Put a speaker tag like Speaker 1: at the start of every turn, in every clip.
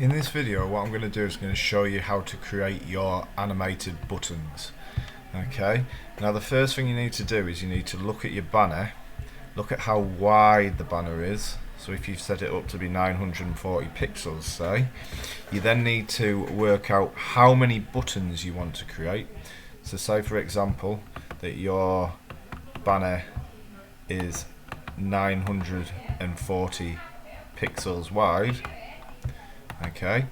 Speaker 1: In this video, what I'm going to do is going to show you how to create your animated buttons. Okay, now the first thing you need to do is you need to look at your banner, look at how wide the banner is. So if you've set it up to be 940 pixels, say, you then need to work out how many buttons you want to create. So say for example that your banner is 940 pixels wide. Okay,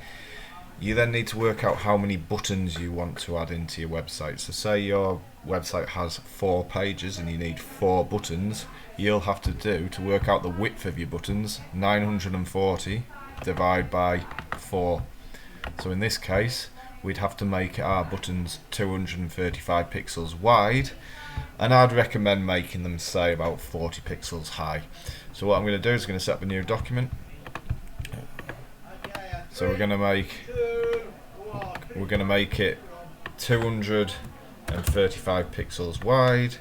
Speaker 1: you then need to work out how many buttons you want to add into your website. So say your website has 4 pages and you need 4 buttons. You'll have to do, to work out the width of your buttons, 940 divided by 4. So in this case we'd have to make our buttons 235 pixels wide, and I'd recommend making them say about 40 pixels high. So what I'm going to do is going to set up a new document. So we're going to make it 235 pixels wide.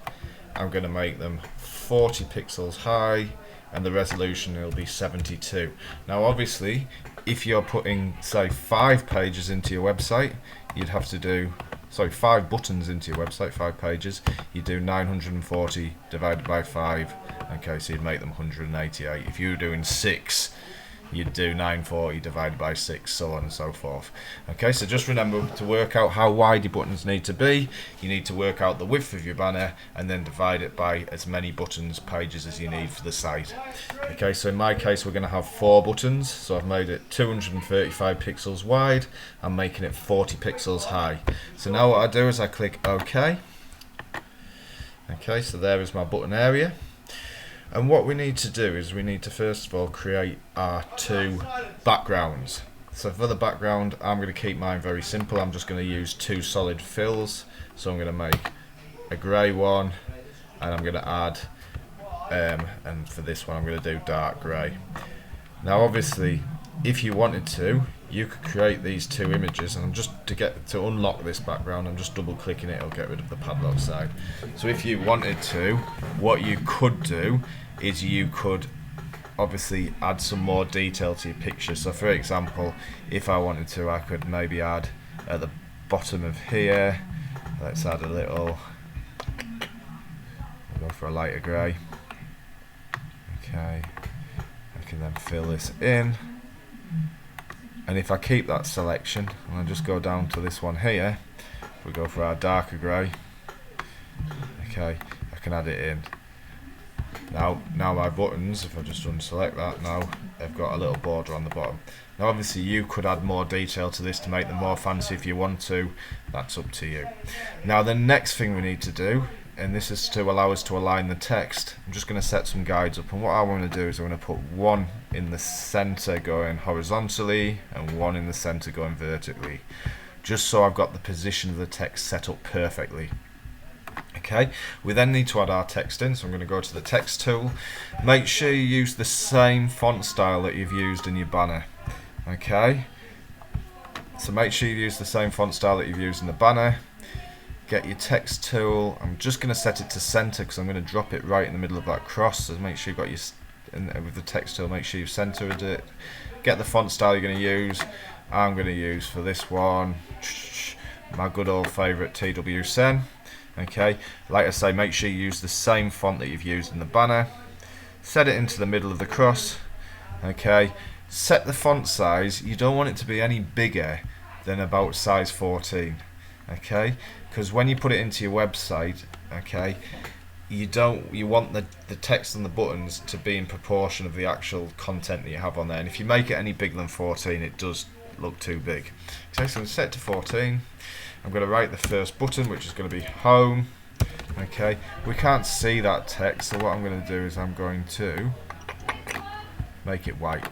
Speaker 1: I'm going to make them 40 pixels high, and the resolution will be 72. Now obviously if you're putting say 5 pages into your website, you'd have to do 5 buttons into your website, 5 pages, you do 940 divided by 5. Okay, so you'd make them 188. If you were doing 6, you'd do 940 divided by 6, so on and so forth. Okay, so just remember to work out how wide your buttons need to be. You need to work out the width of your banner and then divide it by as many buttons, pages as you need for the site. Okay, so in my case we're going to have 4 buttons, so I've made it 235 pixels wide. I'm making it 40 pixels high. So now what I do is I click OK. Okay, so there is my button area. And what we need to do is we need to first of all create our 2 backgrounds. So for the background, I'm going to keep mine very simple. I'm just going to use 2 solid fills. So I'm going to make a grey one, and I'm going to add, and for this one I'm going to do dark grey. Now obviously if you wanted to, you could create these 2 images, and just to unlock this background, I'm just double clicking it, it'll get rid of the padlock side. So if you wanted to, what you could do is you could obviously add some more detail to your picture. So for example, if I wanted to, I could maybe add at the bottom of here, let's add a little, I'll go for a lighter grey. Okay, I can then fill this in. And if I keep that selection and I just go down to this one here, we go for our darker grey. Okay, I can add it in. Now my buttons, if I just unselect that, now they've got a little border on the bottom. Now obviously you could add more detail to this to make them more fancy if you want to. That's up to you. Now the next thing we need to do, and this is to allow us to align the text, I'm just going to set some guides up, and what I want to do is I'm going to put one in the center going horizontally and one in the center going vertically, just so I've got the position of the text set up perfectly. Okay, we then need to add our text in, so I'm going to go to the text tool. Make sure you use the same font style that you've used in your banner. Okay, so make sure you use the same font style that you've used in the banner. Get your text tool. I'm just going to set it to center because I'm going to drop it right in the middle of that cross, so make sure you've got your, with the text tool, make sure you've centered it. Get the font style you're going to use. I'm going to use for this one my good old favourite TWSen. Okay, like I say, make sure you use the same font that you've used in the banner. Set it into the middle of the cross. Okay, set the font size. You don't want it to be any bigger than about size 14. Okay, because when you put it into your website, okay, you want the text and the buttons to be in proportion of the actual content that you have on there, and if you make it any bigger than 14, it does look too big. Okay, so I'm set to 14. I'm going to write the first button, which is going to be home. Okay, we can't see that text, so what I'm going to do is I'm going to make it white.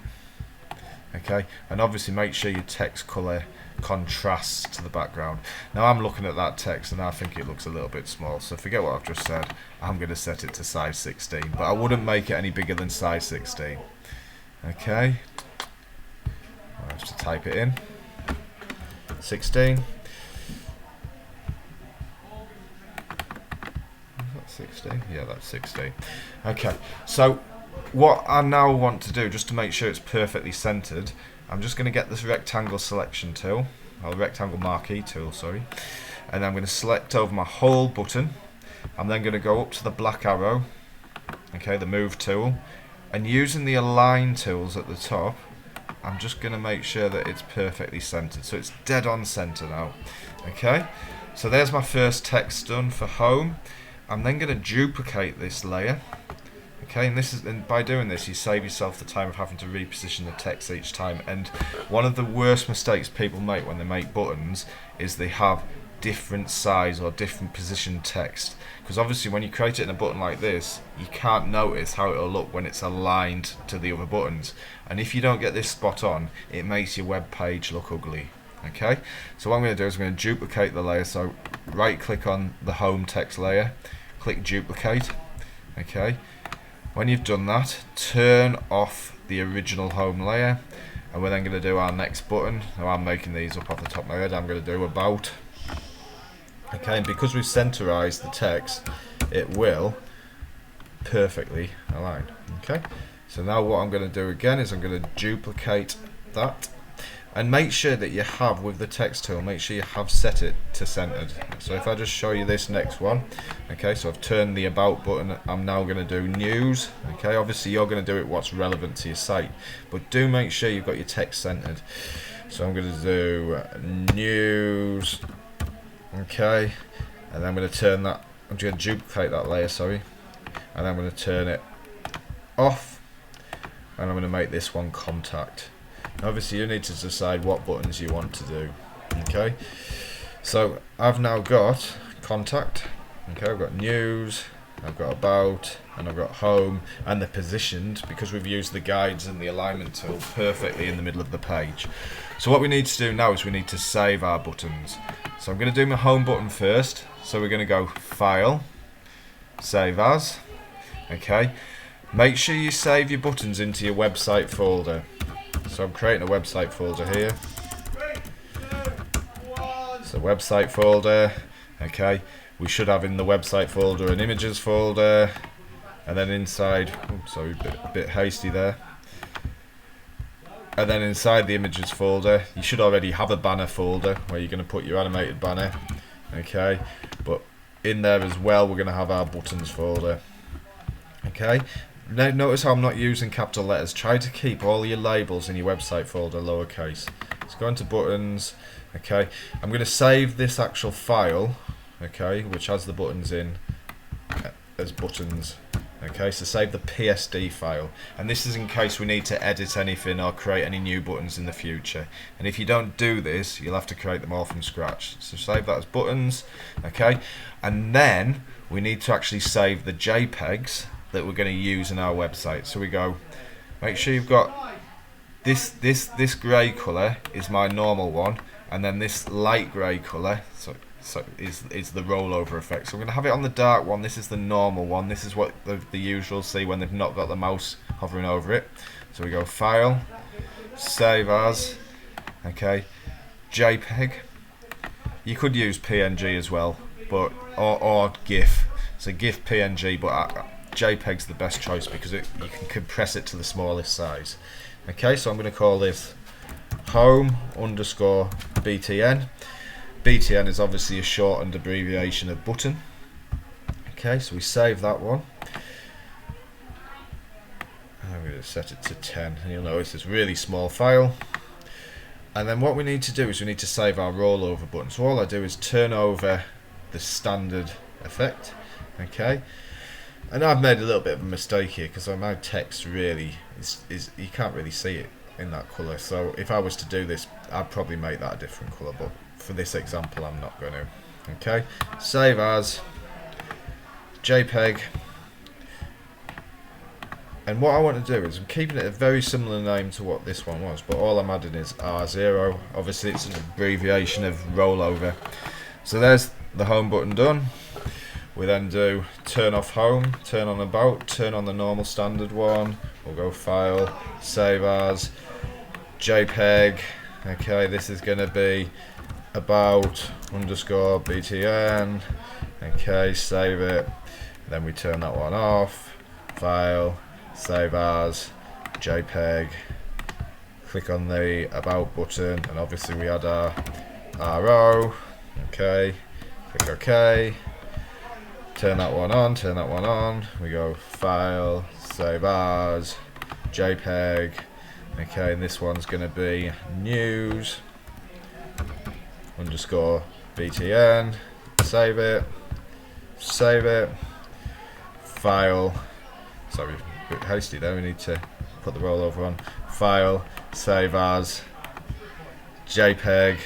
Speaker 1: Okay, and obviously make sure your text color contrasts to the background. Now I'm looking at that text and I think it looks a little bit small, so forget what I've just said. I'm going to set it to size 16, but I wouldn't make it any bigger than size 16. Okay, I have to type it in. 16. 16? Yeah, that's 16. Okay, so what I now want to do, just to make sure it's perfectly centered, I'm just going to get this rectangle selection tool, or rectangle marquee tool, sorry, and I'm going to select over my whole button. I'm then going to go up to the black arrow, okay, the move tool, and using the align tools at the top, I'm just going to make sure that it's perfectly centered, so it's dead on center now. Okay, so there's my first text done for home. I'm then going to duplicate this layer. Okay, and by doing this, you save yourself the time of having to reposition the text each time. And one of the worst mistakes people make when they make buttons is they have different size or different position text. Because obviously when you create it in a button like this, you can't notice how it'll look when it's aligned to the other buttons. And if you don't get this spot on, it makes your web page look ugly. Okay, so what I'm going to do is I'm going to duplicate the layer. So right click on the home text layer, click duplicate. Okay. When you've done that, turn off the original home layer, and we're then going to do our next button. Now I'm making these up off the top of my head. I'm going to do about. Okay, and because we've centerized the text, it will perfectly align. Okay, so now what I'm going to do again is I'm going to duplicate that. And make sure that you have, with the text tool, make sure you have set it to centered. So if I just show you this next one, okay, so I've turned the about button, I'm now going to do news. Okay, obviously you're going to do it what's relevant to your site, but do make sure you've got your text centered. So I'm going to do news, okay, and I'm going to turn that, I'm going to duplicate that layer, sorry, and I'm going to turn it off, and I'm going to make this one contact. Obviously you need to decide what buttons you want to do. Okay, so I've now got contact, okay, I've got news, I've got about, and I've got home, and they're positioned because we've used the guides and the alignment tool perfectly in the middle of the page. So what we need to do now is we need to save our buttons. So I'm going to do my home button first. So we're going to go File, Save As. Okay, make sure you save your buttons into your website folder. So I'm creating a website folder here. So website folder, okay. We should have in the website folder an images folder, and then inside, sorry, a bit hasty there. And then inside the images folder, you should already have a banner folder where you're going to put your animated banner, okay. But in there as well, we're going to have our buttons folder, okay. Now notice how I'm not using capital letters. Try to keep all your labels in your website folder lowercase. Let's go into buttons. Okay, I'm going to save this actual file, okay, which has the buttons in as buttons. Okay, so save the PSD file, and this is in case we need to edit anything or create any new buttons in the future. And if you don't do this, you'll have to create them all from scratch. So save that as buttons, okay, and then we need to actually save the JPEGs that we're going to use in our website. So we go, make sure you've got this grey colour is my normal one, and then this light grey colour so is the rollover effect. So I'm going to have it on the dark one. This is the normal one. This is what the usual see when they've not got the mouse hovering over it. So we go File, Save As, okay, JPEG. You could use PNG as well, but or GIF. So GIF, PNG, but JPEG's the best choice because you can compress it to the smallest size. Okay, so I'm going to call this home_BTN. BTN is obviously a shortened abbreviation of button. Okay, so we save that one. I'm going to set it to 10, and you'll notice it's a really small file. And then what we need to do is we need to save our rollover button. So all I do is turn over the standard effect. Okay. And I've made a little bit of a mistake here because my text really is you can't really see it in that colour. So if I was to do this, I'd probably make that a different colour, but for this example I'm not going to. Okay, save as JPEG, and what I want to do is I'm keeping it a very similar name to what this one was, but all I'm adding is R0. Obviously it's an abbreviation of rollover. So there's the home button done. We then do turn off home, turn on about, turn on the normal standard one. We'll go File, Save As, JPEG. Okay, this is going to be about_BTN. Okay, save it. Then we turn that one off. File, save as, JPEG, click on the about button, and obviously we had our RO, okay, click OK, turn that one on, we go file, save as, JPEG, okay, and this one's going to be news underscore BTN, save it, file, sorry, a bit hasty there, we need to put the rollover on, file, save as, JPEG,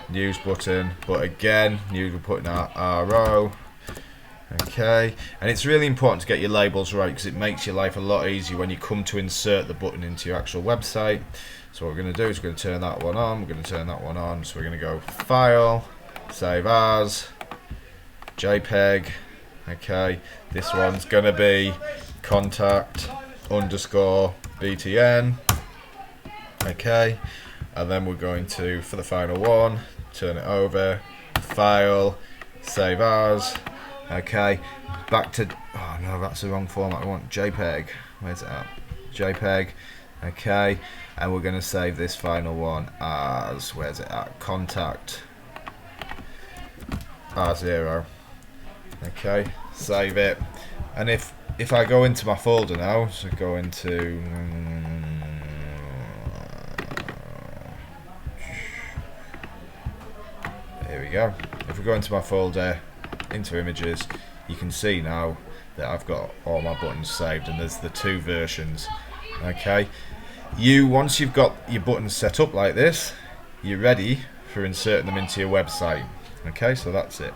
Speaker 1: news button, but again, news we're putting our RO, okay, and it's really important to get your labels right because it makes your life a lot easier when you come to insert the button into your actual website. So what we're going to do is we're going to turn that one on, we're going to turn that one on, so we're going to go file, save as, JPEG, okay, this one's going to be contact underscore BTN, okay, and then we're going to, for the final one, turn it over, file, save as, okay, back to, oh no, that's the wrong format, I want JPEG, where's it at, JPEG, okay, and we're going to save this final one as, where's it at, contact R0, okay, save it, and if I go into my folder now, so go into, here we go, if we go into my folder, into images, you can see now that I've got all my buttons saved and there's the two versions, okay. Once you've got your buttons set up like this, you're ready for inserting them into your website, okay, so that's it.